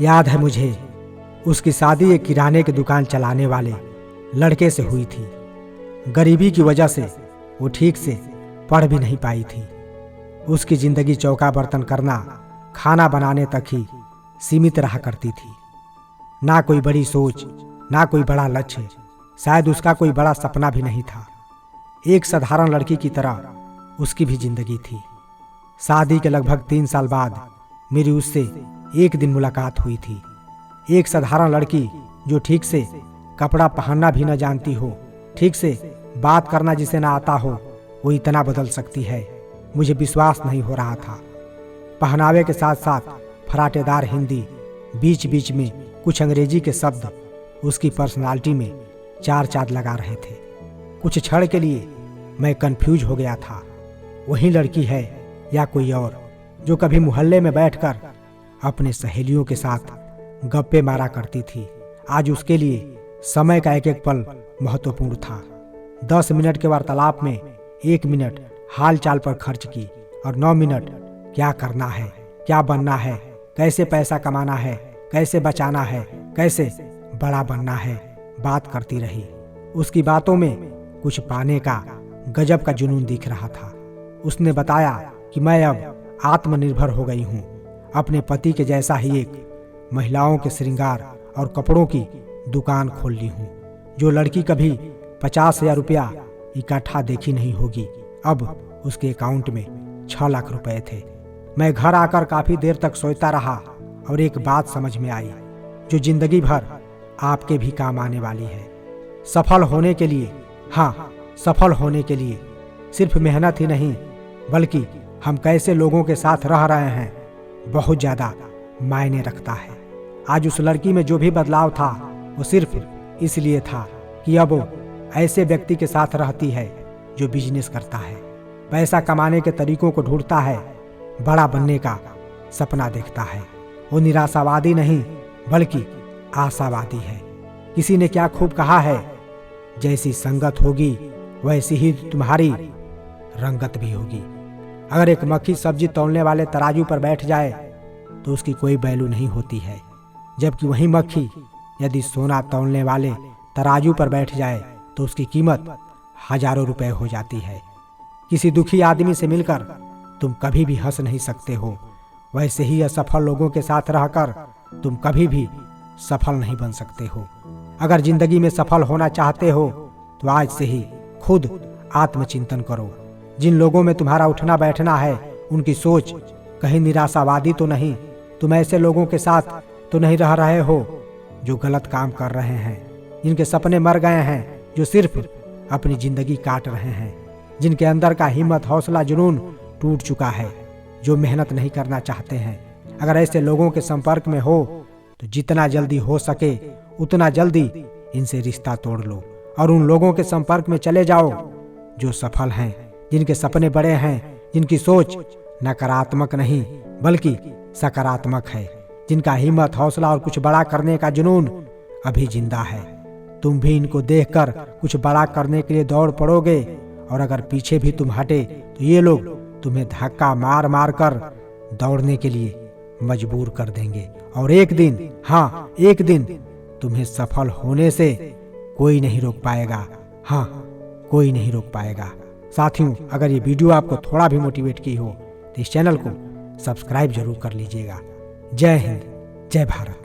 याद है मुझे, उसकी शादी एक किराने की दुकान चलाने वाले लड़के से हुई थी। गरीबी की वजह से वो ठीक से पढ़ भी नहीं पाई थी। उसकी जिंदगी चौका बर्तन करना, खाना बनाने तक ही सीमित रहा करती थी। ना कोई बड़ी सोच, ना कोई बड़ा लक्ष्य, शायद उसका कोई बड़ा सपना भी नहीं था। एक साधारण लड़की की तरह उसकी भी जिंदगी थी। शादी के लगभग 3 साल बाद मेरी उससे एक दिन मुलाकात हुई थी। एक साधारण लड़की जो ठीक से कपड़ा पहनना भी न जानती हो, ठीक से बात करना जिसे ना आता हो, वो इतना बदल सकती है, मुझे विश्वास नहीं हो रहा था। पहनावे के साथ साथ फराटेदार हिंदी, बीच बीच में कुछ अंग्रेजी के शब्द उसकी पर्सनालिटी में चार चांद लगा रहे थे। कुछ क्षण के लिए मैं कंफ्यूज हो गया था, वही लड़की है या कोई और, जो कभी मोहल्ले में बैठकर अपने सहेलियों के साथ गप्पे मारा करती थी। आज उसके लिए समय का एक एक पल महत्वपूर्ण था। 10 मिनट के वार्तालाप में 1 मिनट हाल चाल पर खर्च की और 9 मिनट क्या करना है, क्या बनना है, कैसे पैसा कमाना है, कैसे बचाना है, कैसे बड़ा बनना है, बात करती रही। उसकी बातों में कुछ पाने का गजब का जुनून दिख रहा था। उसने बताया कि मैं अब आत्मनिर्भर हो गई हूँ, अपने पति के जैसा ही एक महिलाओं के श्रृंगार और कपड़ों की दुकान खोल ली हूँ। जो लड़की कभी 50,000 रुपया इकट्ठा देखी नहीं होगी, अब उसके अकाउंट में 6 लाख रुपए थे। मैं घर आकर काफी देर तक सोचता रहा और एक बात समझ में आई, जो जिंदगी भर आपके भी काम आने वाली है। सफल होने के लिए, हाँ, सफल होने के लिए सिर्फ मेहनत ही नहीं, बल्कि हम कैसे लोगों के साथ रह रहे हैं, बहुत ज्यादा मायने रखता है। आज उस लड़की में जो भी बदलाव था, वो सिर्फ इसलिए था कि अब वो ऐसे व्यक्ति के साथ रहती है जो बिजनेस करता है, पैसा कमाने के तरीकों को ढूंढता है, बड़ा बनने का सपना देखता है। वो निराशावादी नहीं बल्कि आशावादी है। किसी ने क्या खूब कहा है, जैसी संगत होगी वैसी ही तुम्हारी रंगत भी होगी। अगर एक मक्खी सब्जी तौलने वाले तराजू पर बैठ जाए तो उसकी कोई वैल्यू नहीं होती है, जबकि वही मक्खी यदि सोना तौलने वाले तराजू पर बैठ जाए तो उसकी कीमत हजारों रुपए हो जाती है। किसी दुखी आदमी से मिलकर तुम कभी भी हंस नहीं सकते हो, वैसे ही असफल लोगों के साथ रहकर तुम कभी भी सफल नहीं बन सकते हो। अगर जिंदगी में सफल होना चाहते हो तो आज से ही खुद आत्मचिंतन करो। जिन लोगों में तुम्हारा उठना बैठना है, उनकी सोच कहीं निराशावादी तो नहीं? तुम ऐसे लोगों के साथ तो नहीं रह रहे हो जो गलत काम कर रहे हैं, जिनके सपने मर गए हैं, जो सिर्फ अपनी जिंदगी काट रहे हैं, जिनके अंदर का हिम्मत, हौसला, जुनून टूट चुका है, जो मेहनत नहीं करना चाहते हैं। अगर ऐसे लोगों के संपर्क में हो तो जितना जल्दी हो सके उतना जल्दी इनसे रिश्ता तोड़ लो और उन लोगों के संपर्क में चले जाओ जो सफल हैं, जिनके सपने बड़े हैं, जिनकी सोच नकारात्मक नहीं बल्कि सकारात्मक है, जिनका हिम्मत, हौसला और कुछ बड़ा करने का जुनून अभी जिंदा है। तुम भी इनको देखकर कुछ बड़ा करने के लिए दौड़ पड़ोगे और अगर पीछे भी तुम हटे तो ये लोग तुम्हें धक्का मार मार कर दौड़ने के लिए मजबूर कर देंगे और एक दिन, हाँ एक दिन, तुम्हें सफल होने से कोई नहीं रोक पाएगा। हाँ, कोई नहीं रोक पाएगा। साथियों, अगर ये वीडियो आपको थोड़ा भी मोटिवेट की हो तो इस चैनल को सब्सक्राइब जरूर कर लीजिएगा। जय हिंद, जय भारत।